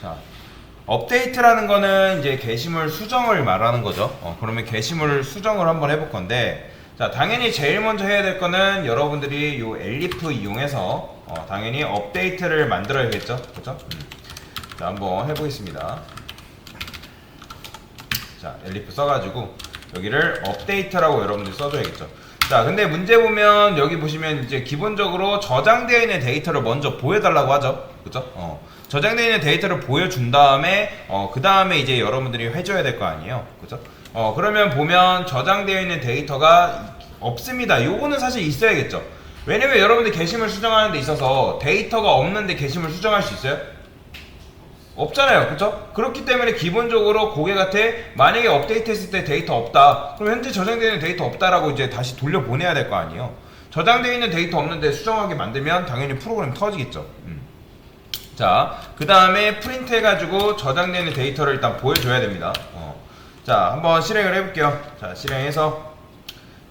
자, 업데이트라는 거는 이제 게시물 수정을 말하는 거죠. 그러면 게시물 수정을 한번 해볼 건데, 자, 당연히 제일 먼저 해야 될 거는 여러분들이 요 엘리프 이용해서 당연히 업데이트를 만들어야겠죠. 그죠? 자, 한번 해보겠습니다. 자, 엘리프 써가지고 여기를 업데이트라고 여러분들 써줘야겠죠. 자, 근데 문제 보면 여기 보시면 이제 기본적으로 저장되어 있는 데이터를 먼저 보여달라고 하죠. 그죠? 저장되어 있는 데이터를 보여준 다음에 그 다음에 이제 여러분들이 해줘야 될 거 아니에요. 그죠? 그러면 보면 저장되어 있는 데이터가 없습니다. 요거는 사실 있어야겠죠. 왜냐면 여러분들 게시물 수정하는 데 있어서 데이터가 없는데 게시물 수정할 수 있어요? 없잖아요. 그쵸? 그렇기 때문에 기본적으로 고객한테 만약에 업데이트 했을 때 데이터 없다, 그럼 현재 저장되어 있는 데이터 없다라고 이제 다시 돌려보내야 될 거 아니에요. 저장되어 있는 데이터 없는데 수정하게 만들면 당연히 프로그램 터지겠죠. 자, 그 다음에 프린트 해가지고 저장되어 있는 데이터를 일단 보여줘야 됩니다. 자, 한번 실행을 해볼게요. 자, 실행해서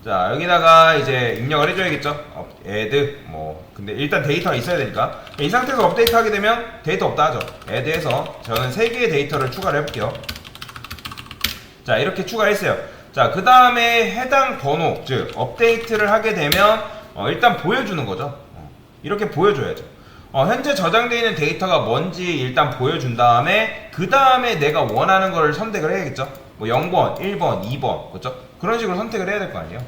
자, 여기다가 이제 입력을 해줘야겠죠. add 근데 일단 데이터가 있어야 되니까 이 상태에서 업데이트 하게 되면 데이터 없다 하죠. add 해서 저는 3개의 데이터를 추가를 해볼게요. 자, 이렇게 추가했어요. 자, 그 다음에 해당 번호, 즉 업데이트를 하게 되면 일단 보여주는 거죠. 이렇게 보여줘야죠. 현재 저장되어 있는 데이터가 뭔지 일단 보여준 다음에 그 다음에 내가 원하는 거를 선택을 해야겠죠. 0번, 1번, 2번, 그렇죠? 그런 식으로 선택을 해야 될 거 아니에요.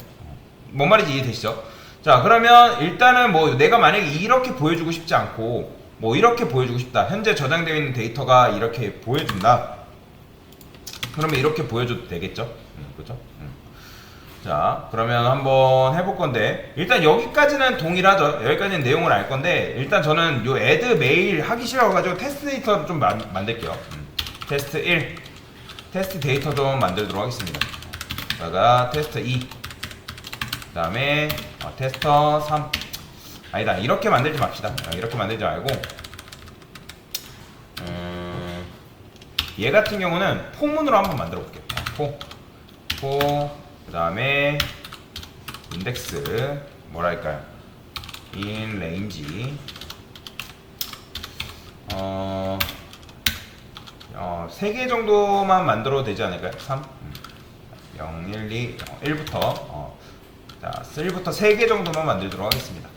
뭔 말인지 이해되시죠? 자, 그러면 일단은 내가 만약에 이렇게 보여주고 싶지 않고 이렇게 보여주고 싶다. 현재 저장되어 있는 데이터가 이렇게 보여준다. 그러면 이렇게 보여줘도 되겠죠? 그렇죠? 자, 그러면 한번 해볼 건데, 일단 여기까지는 동일하죠. 여기까지는 내용을 알 건데, 일단 저는 요 add 메일 하기 싫어가지고 테스트 데이터를 좀 만들게요. 테스트 1, 테스트 데이터 좀 만들도록 하겠습니다. 여기다가 테스트 2, 그 다음에 테스터 3. 아니다, 이렇게 만들지 맙시다. 이렇게 만들지 말고 얘 같은 경우는 포문으로 한번 만들어 볼게요. 그 다음에 인덱스 뭐랄까요, in range 3개 정도만 만들어도 되지 않을까요? 3 0, 1, 2, 1부터 자, 1부터 3개 정도만 만들도록 하겠습니다.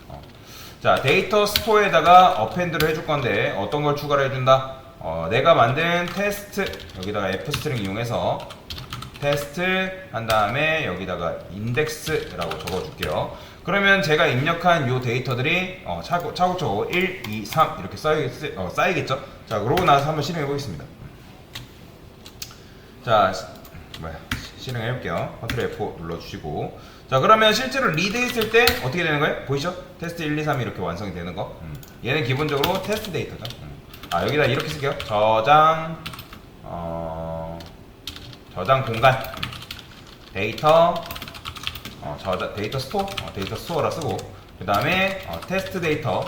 자, 데이터 스토어에다가 어펜드를 해줄 건데 어떤 걸 추가를 해준다? 내가 만든 테스트, 여기다가 f스트링 이용해서 테스트 한 다음에 여기다가 인덱스라고 적어줄게요. 그러면 제가 입력한 요 데이터들이 차곡차곡 1, 2, 3 이렇게 쌓이겠죠? 자, 그러고 나서 한번 실행해 보겠습니다. 자, 실행해 볼게요. 컨트롤 F 눌러주시고, 자, 그러면 실제로 리드 했을 때 어떻게 되는 거예요? 보이시죠? 테스트 1, 2, 3 이렇게 완성이 되는 거. 얘는 기본적으로 테스트 데이터죠. 여기다 이렇게 쓸게요. 저장 공간 데이터 데이터 스토어 데이터 스토어라 쓰고, 그 다음에 테스트 데이터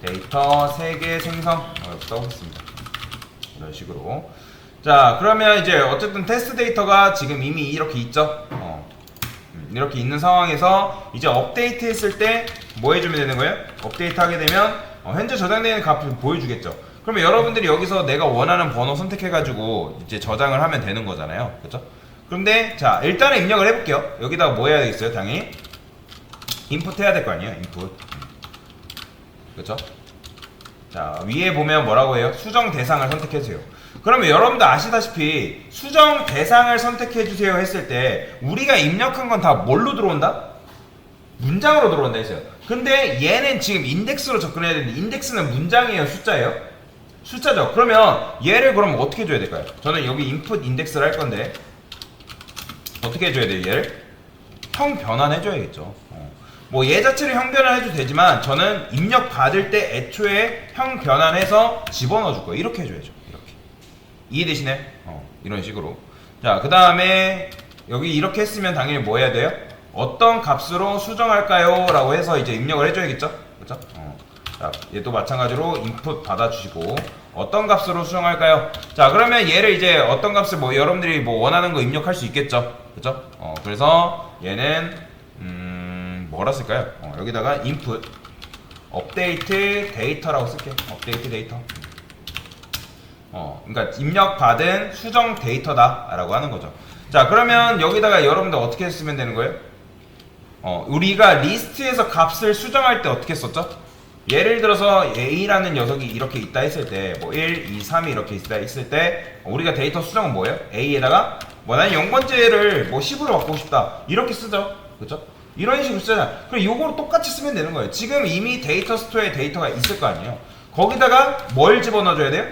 3개 생성 써보겠습니다. 이런 식으로. 자, 그러면 이제 어쨌든 테스트 데이터가 지금 이미 이렇게 있죠. 이렇게 있는 상황에서 이제 업데이트 했을 때 뭐 해주면 되는 거예요? 업데이트 하게 되면 현재 저장되는 값을 보여주겠죠. 그러면 여러분들이 여기서 내가 원하는 번호 선택해가지고 이제 저장을 하면 되는 거잖아요. 그렇죠? 그런데 자, 일단은 입력을 해볼게요. 여기다가 뭐 해야 되겠어요? 당연히 인풋 해야 될 거 아니에요? 인풋. 그렇죠? 자, 위에 보면 뭐라고 해요? 수정 대상을 선택해주세요. 그러면 여러분들 아시다시피 수정 대상을 선택해주세요 했을 때 우리가 입력한 건 다 뭘로 들어온다? 문장으로 들어온다 했어요. 근데 얘는 지금 인덱스로 접근해야 되는데, 인덱스는 문장이에요? 숫자예요? 숫자죠. 그러면 얘를 그럼 어떻게 해줘야 될까요? 저는 여기 인풋 인덱스를 할 건데 어떻게 해줘야 돼요? 얘를 형 변환해줘야겠죠. 얘 자체를 형 변환해도 되지만 저는 입력 받을 때 애초에 형 변환해서 집어넣어 줄 거예요. 이렇게 해줘야죠. 이렇게. 이해되시나요? 이런 식으로. 자, 그 다음에 여기 이렇게 했으면 당연히 뭐 해야 돼요? 어떤 값으로 수정할까요? 라고 해서 이제 입력을 해줘야겠죠? 그쵸? 자, 얘도 마찬가지로 인풋 받아주시고 어떤 값으로 수정할까요? 자, 그러면 얘를 이제 어떤 값을 여러분들이 원하는 거 입력할 수 있겠죠? 그쵸? 그래서 얘는 뭐라 쓸까요? 여기다가 input 업데이트 데이터라고 쓸게요. 업데이트 데이터. 그러니까 입력받은 수정 데이터다라고 하는 거죠. 자, 그러면 여기다가 여러분들 어떻게 쓰면 되는 거예요? 우리가 리스트에서 값을 수정할 때 어떻게 썼죠? 예를 들어서 A라는 녀석이 이렇게 있다 했을 때, 뭐 1, 2, 3이 이렇게 있다 했을 때, 우리가 데이터 수정은 뭐예요? A에다가 뭐 나는 0번째를 뭐 10으로 바꾸고 싶다. 이렇게 쓰죠. 그죠? 이런 식으로 쓰잖아. 그럼 요거로 똑같이 쓰면 되는 거예요. 지금 이미 데이터 스토어에 데이터가 있을 거 아니에요. 거기다가 뭘 집어넣어줘야 돼요?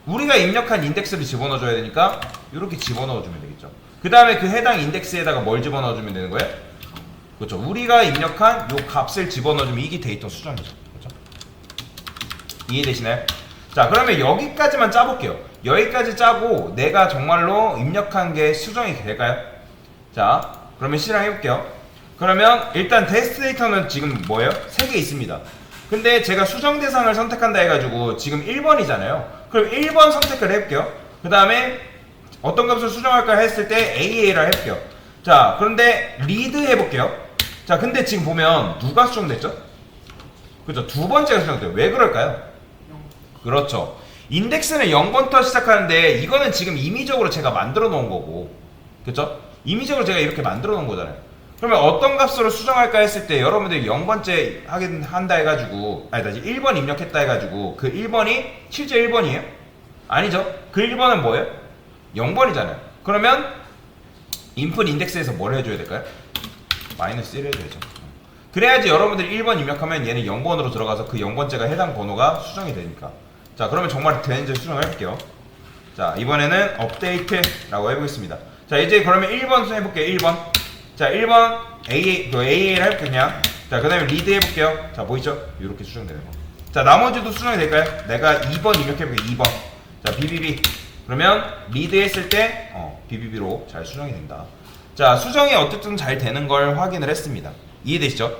우리가 입력한 인덱스를 집어넣어줘야 되니까 이렇게 집어넣어주면 되겠죠. 그 다음에 그 해당 인덱스에다가 뭘 집어넣어주면 되는 거예요? 그렇죠. 우리가 입력한 요 값을 집어넣어주면 이게 데이터 수정이죠. 그렇죠? 이해되시나요? 자, 그러면 여기까지만 짜볼게요. 여기까지 짜고 내가 정말로 입력한 게 수정이 될까요? 자, 그러면 실행해볼게요. 그러면 일단 테스트 데이터는 지금 뭐예요? 3개 있습니다. 근데 제가 수정 대상을 선택한다 해가지고 지금 1번이잖아요. 그럼 1번 선택을 해볼게요. 그 다음에 어떤 값을 수정할까 했을 때 AA를 해볼게요. 자, 그런데 리드 해볼게요. 자, 근데 지금 보면 누가 수정됐죠? 그죠? 두 번째가 수정돼요. 왜 그럴까요? 그렇죠. 인덱스는 0번부터 시작하는데 이거는 지금 임의적으로 제가 만들어 놓은 거고, 그죠? 임의적으로 제가 이렇게 만들어 놓은 거잖아요. 그러면 어떤 값으로 수정할까 했을 때 여러분들이 0번째 하긴 한다 해가지고, 아니 다시 1번 입력했다 해가지고 그 1번이 실제 1번이에요? 아니죠. 그 1번은 뭐예요? 0번이잖아요. 그러면 인풋 인덱스에서 뭘 해줘야 될까요? 마이너스 1 해줘야죠. 그래야지 여러분들이 1번 입력하면 얘는 0번으로 들어가서 그 0번째가 해당 번호가 수정이 되니까. 자, 그러면 정말 되는지 수정을 해볼게요. 자, 이번에는 업데이트라고 해보겠습니다. 자, 이제 그러면 1번 해볼게요. 1번. 자, 1번 AA를 해볼게요. 그냥. 자, 그 다음에 리드 해볼게요. 자, 보이죠? 이렇게 수정되는 거. 자, 나머지도 수정이 될까요? 내가 2번 입력해볼게요. 2번. 자, BBB. 그러면 리드 했을 때 BBB로 잘 수정이 된다. 자, 수정이 어쨌든 잘 되는 걸 확인을 했습니다. 이해되시죠?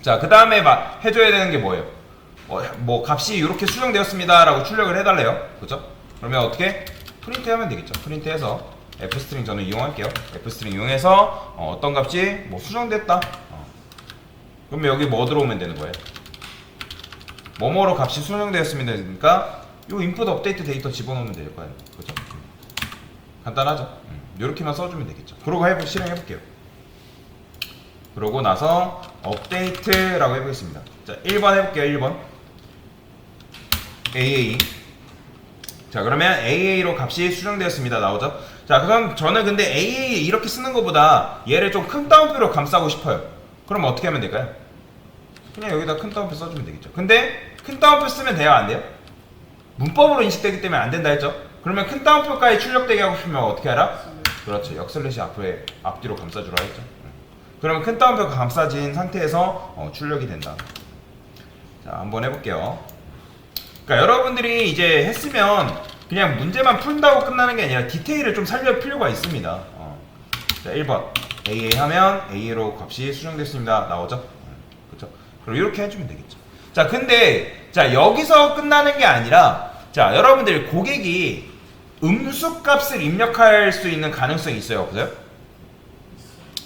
자, 그 다음에 해줘야 되는 게 뭐예요? 뭐 값이 이렇게 수정되었습니다 라고 출력을 해달래요. 그죠? 그러면 어떻게? 프린트 하면 되겠죠. 프린트해서 f스트링 저는 이용할게요. f스트링 이용해서 어떤 값이 뭐 수정됐다. 그러면 여기 뭐 들어오면 되는 거예요? 뭐뭐로 값이 수정되었으면 되니까 요 인풋 업데이트 데이터 집어넣으면 될 거예요. 그죠? 간단하죠? 요렇게만 써주면 되겠죠. 그러고 실행해볼게요. 그러고 나서 업데이트라고 해보겠습니다. 자, 1번 해볼게요. 1번 AA. 자, 그러면 AA로 값이 수정되었습니다. 나오죠? 자, 그럼 저는 근데 AA 이렇게 쓰는 것보다 얘를 좀 큰 따옴표로 감싸고 싶어요. 그럼 어떻게 하면 될까요? 그냥 여기다 큰 따옴표 써주면 되겠죠. 근데 큰 따옴표 쓰면 돼요? 안 돼요? 문법으로 인식되기 때문에 안 된다 했죠? 그러면 큰 따옴표까지 출력되게 하고 싶으면 어떻게 하라? 그렇죠. 역슬래시 앞뒤로 감싸주라 했죠. 그러면 큰 따옴표가 감싸진 상태에서 출력이 된다. 자, 한번 해볼게요. 그러니까 여러분들이 이제 했으면 그냥 문제만 푼다고 끝나는 게 아니라 디테일을 좀 살릴 필요가 있습니다. 자, 1번 AA 하면 A로 값이 수정됐습니다. 나오죠? 그렇죠? 그럼 이렇게 해주면 되겠죠. 자, 근데 자, 여기서 끝나는 게 아니라 자, 여러분들 고객이 음수 값을 입력할 수 있는 가능성이 있어요. 그죠?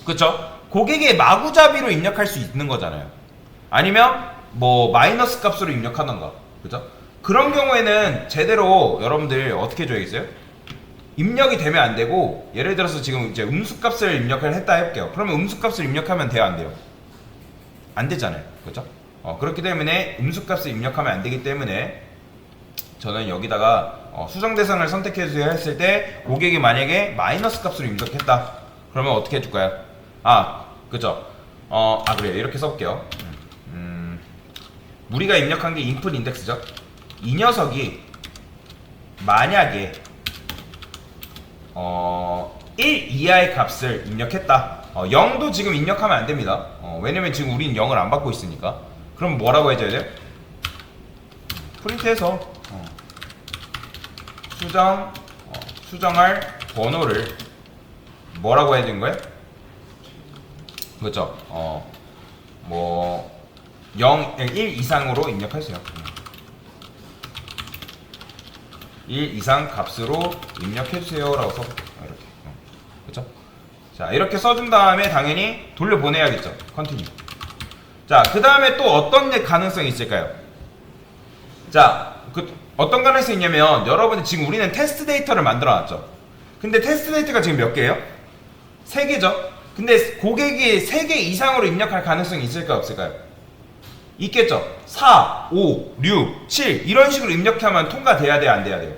그쵸? 고객의 마구잡이로 입력할 수 있는 거잖아요. 아니면 뭐 마이너스 값으로 입력하던가. 그죠? 그런 경우에는 제대로 여러분들 어떻게 해줘야겠어요? 입력이 되면 안 되고, 예를 들어서 지금 이제 음수 값을 입력을 했다 해볼게요. 그러면 음수 값을 입력하면 돼요? 안 돼요? 안 되잖아요. 그죠? 그렇기 때문에 음수 값을 입력하면 안 되기 때문에 저는 여기다가 수정 대상을 선택해주세요 했을 때 고객이 만약에 마이너스 값으로 입력했다 그러면 어떻게 해줄까요? 그죠? 그래요. 이렇게 써볼게요. 우리가 입력한 게 인풋 인덱스죠. 이 녀석이 만약에 1 이하의 값을 입력했다. 0도 지금 입력하면 안 됩니다. 왜냐면 지금 우린 0을 안 받고 있으니까. 그럼 뭐라고 해줘야 돼요? 프린트해서 수정할 번호를 뭐라고 해야 되는 거예요? 그렇죠? 뭐 1 이상으로 입력하세요. 1 이상 값으로 입력해주세요 라고 써볼게요. 이렇게. 그쵸? 자, 이렇게 써준 다음에 당연히 돌려보내야겠죠. 컨티뉴. 자, 그 다음에 또 어떤 가능성이 있을까요? 자, 어떤 가능성이 있냐면 여러분들 지금 우리는 테스트 데이터를 만들어 놨죠. 근데 테스트 데이터가 지금 몇 개예요? 3개죠. 근데 고객이 3개 이상으로 입력할 가능성이 있을까요, 없을까요? 있겠죠. 4, 5, 6, 7 이런 식으로 입력하면 통과돼야 돼요, 안 돼야 돼요?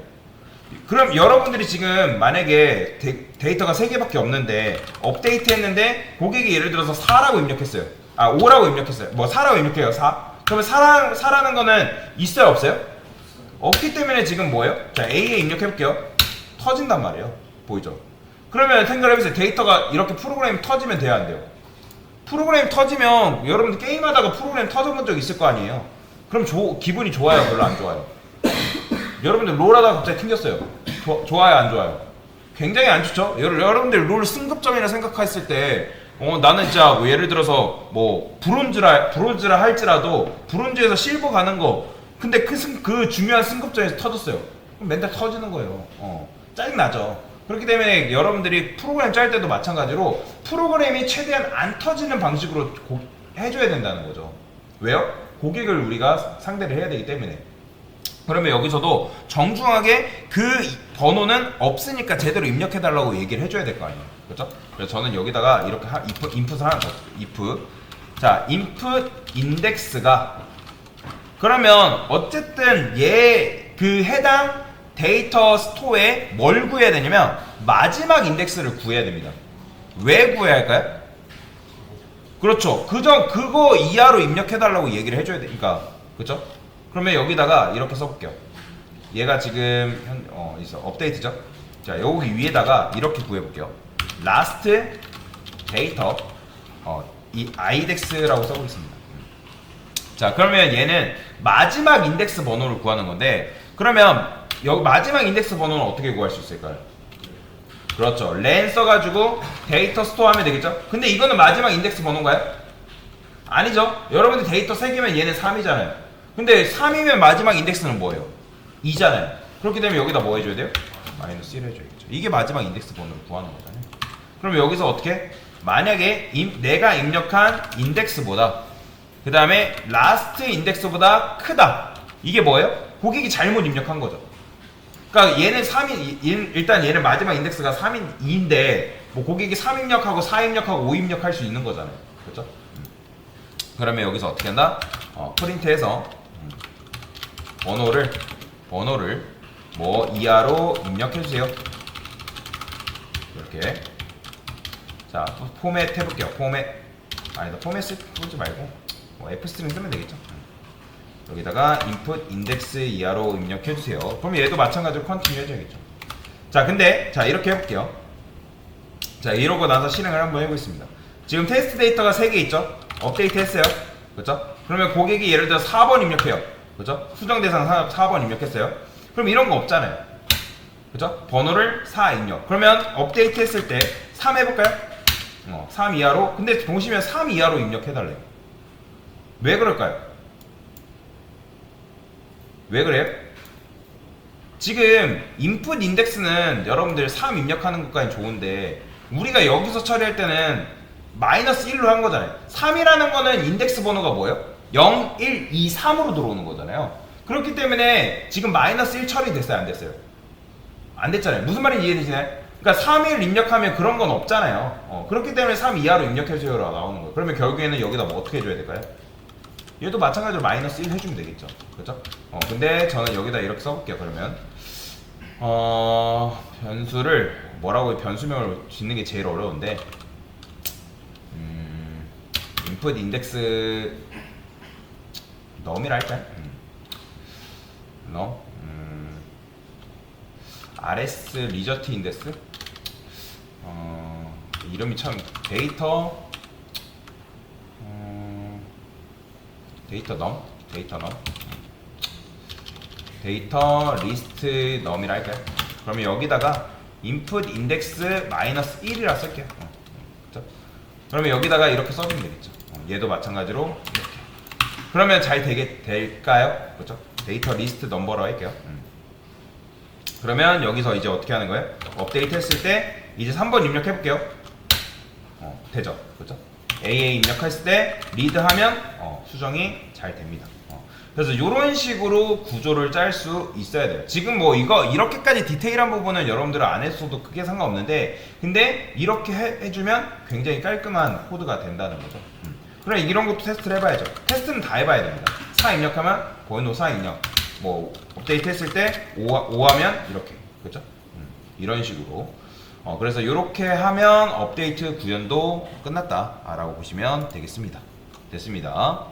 그럼 여러분들이 지금 만약에 데이터가 3개밖에 없는데 업데이트 했는데 고객이 예를 들어서 4라고 입력했어요. 5라고 입력했어요. 뭐 4라고 입력해요. 4. 그러면 4라는 거는 있어요, 없어요? 없기 때문에 지금 뭐예요? 자, A에 입력해볼게요. 터진단 말이에요. 보이죠? 그러면 생각해보세요. 데이터가 이렇게 프로그램이 터지면 돼야 안 돼요? 프로그램 터지면 여러분들 게임하다가 프로그램 터져본 적 있을 거 아니에요? 그럼 기분이 좋아요? 별로 안 좋아요? 여러분들 롤 하다가 갑자기 튕겼어요. 좋아요? 안 좋아요? 굉장히 안 좋죠? 여러분들 롤 승급점이라 생각했을 때 나는 진짜 뭐 예를 들어서 뭐 브론즈라 할지라도 브론즈에서 실버 가는 거 근데 그 중요한 승급점에서 터졌어요. 그럼 맨날 터지는 거예요. 짜증나죠? 그렇기 때문에 여러분들이 프로그램 짤 때도 마찬가지로 프로그램이 최대한 안 터지는 방식으로 해줘야 된다는 거죠. 왜요? 고객을 우리가 상대를 해야 되기 때문에. 그러면 여기서도 정중하게 그 번호는 없으니까 제대로 입력해달라고 얘기를 해줘야 될 거 아니에요. 그렇죠? 그래서 저는 여기다가 이렇게 인풋을 하나 더. if. 자, input index가 그러면 어쨌든 그 해당 데이터 스토어에 뭘 구해야 되냐면 마지막 인덱스를 구해야 됩니다. 왜 구해야 할까요? 그렇죠. 그거 이하로 입력해달라고 얘기를 해줘야 되니까. 그렇죠? 그러면 여기다가 이렇게 써볼게요. 얘가 지금 있어. 업데이트죠? 자, 여기 위에다가 이렇게 구해볼게요. last data 이 idex라고 써보겠습니다. 자, 그러면 얘는 마지막 인덱스 번호를 구하는 건데 그러면 여기 마지막 인덱스 번호는 어떻게 구할 수 있을까요? 그렇죠. len 써가지고 데이터 스토어 하면 되겠죠? 근데 이거는 마지막 인덱스 번호인가요? 아니죠. 여러분들 데이터 3개면 얘는 3이잖아요. 근데 3이면 마지막 인덱스는 뭐예요? 2잖아요. 그렇기 때문에 여기다 뭐 해줘야 돼요? 마이너스 1 해줘야겠죠. 이게 마지막 인덱스 번호를 구하는 거잖아요. 그럼 여기서 어떻게? 만약에 내가 입력한 인덱스보다 그 다음에 라스트 인덱스보다 크다. 이게 뭐예요? 고객이 잘못 입력한 거죠. 그러니까 얘는 3인 일단 얘는 마지막 인덱스가 3인 2인데 뭐 고객이 3 입력하고 4 입력하고 5 입력할 수 있는 거잖아요. 그렇죠? 그러면 여기서 어떻게 한다? 프린트해서 번호를 뭐 이하로 입력해 주세요. 이렇게. 자, 포맷 해볼게요. 포맷 쓰지 말고 F스트링 쓰면 되겠죠. 여기다가 input index 이하로 입력해 주세요. 그럼 얘도 마찬가지로 컨티뉴 해줘야겠죠. 자, 근데 자 이렇게 해볼게요. 자, 이러고 나서 실행을 한번 해보겠습니다. 지금 테스트 데이터가 3개 있죠. 업데이트 했어요. 그렇죠? 그러면 고객이 예를 들어 4번 입력해요. 그렇죠? 수정 대상 4번 입력했어요. 그럼 이런 거 없잖아요. 그렇죠? 번호를 4 입력. 그러면 업데이트 했을 때 3 해볼까요? 3 이하로. 근데 보시면 3 이하로 입력해달래요. 왜 그럴까요? 왜 그래요? 지금 인풋 인덱스는 여러분들 3 입력하는 것까지 좋은데 우리가 여기서 처리할 때는 마이너스 1로 한 거잖아요. 3이라는 거는 인덱스 번호가 뭐예요? 0, 1, 2, 3으로 들어오는 거잖아요. 그렇기 때문에 지금 마이너스 1 처리됐어요? 안 됐어요? 안 됐잖아요. 무슨 말인지 이해되시나요? 그러니까 3을 입력하면 그런 건 없잖아요. 그렇기 때문에 3 이하로 입력해주세요라고 나오는 거예요. 그러면 결국에는 여기다 뭐 어떻게 해줘야 될까요? 얘도 마찬가지로 마이너스 1 해주면 되겠죠. 그렇죠? 근데 저는 여기다 이렇게 써볼게요. 그러면 변수를 뭐라고 변수명을 짓는 게 제일 어려운데 input index num이라 할까요? num rs result index 이름이 참 데이터 데이터 리스트 num이라 할까요? 그러면 여기다가 input index 마이너스 1이라 쓸게요. 그렇죠? 그러면 여기다가 이렇게 써주면 되겠죠. 얘도 마찬가지로 이렇게. 그러면 잘 될까요? 그렇죠? 데이터 리스트 넘버로 할게요. 그러면 여기서 이제 어떻게 하는 거예요? 업데이트 했을 때 이제 3번 입력해 볼게요. 되죠? 그렇죠? AA 입력했을 때 리드 하면 수정이 잘 됩니다. 그래서 이런 식으로 구조를 짤 수 있어야 돼요. 지금 뭐 이거 이렇게까지 디테일한 부분은 여러분들은 안 했어도 크게 상관없는데, 근데 이렇게 해주면 굉장히 깔끔한 코드가 된다는 거죠. 그럼 이런 것도 테스트를 해봐야죠. 테스트는 다 해봐야 됩니다. 4 입력하면 보현도 4 입력, 뭐 업데이트 했을 때 5 하면 이렇게, 그렇죠? 이런 식으로. 그래서 이렇게 하면 업데이트 구현도 끝났다라고 보시면 되겠습니다. 됐습니다.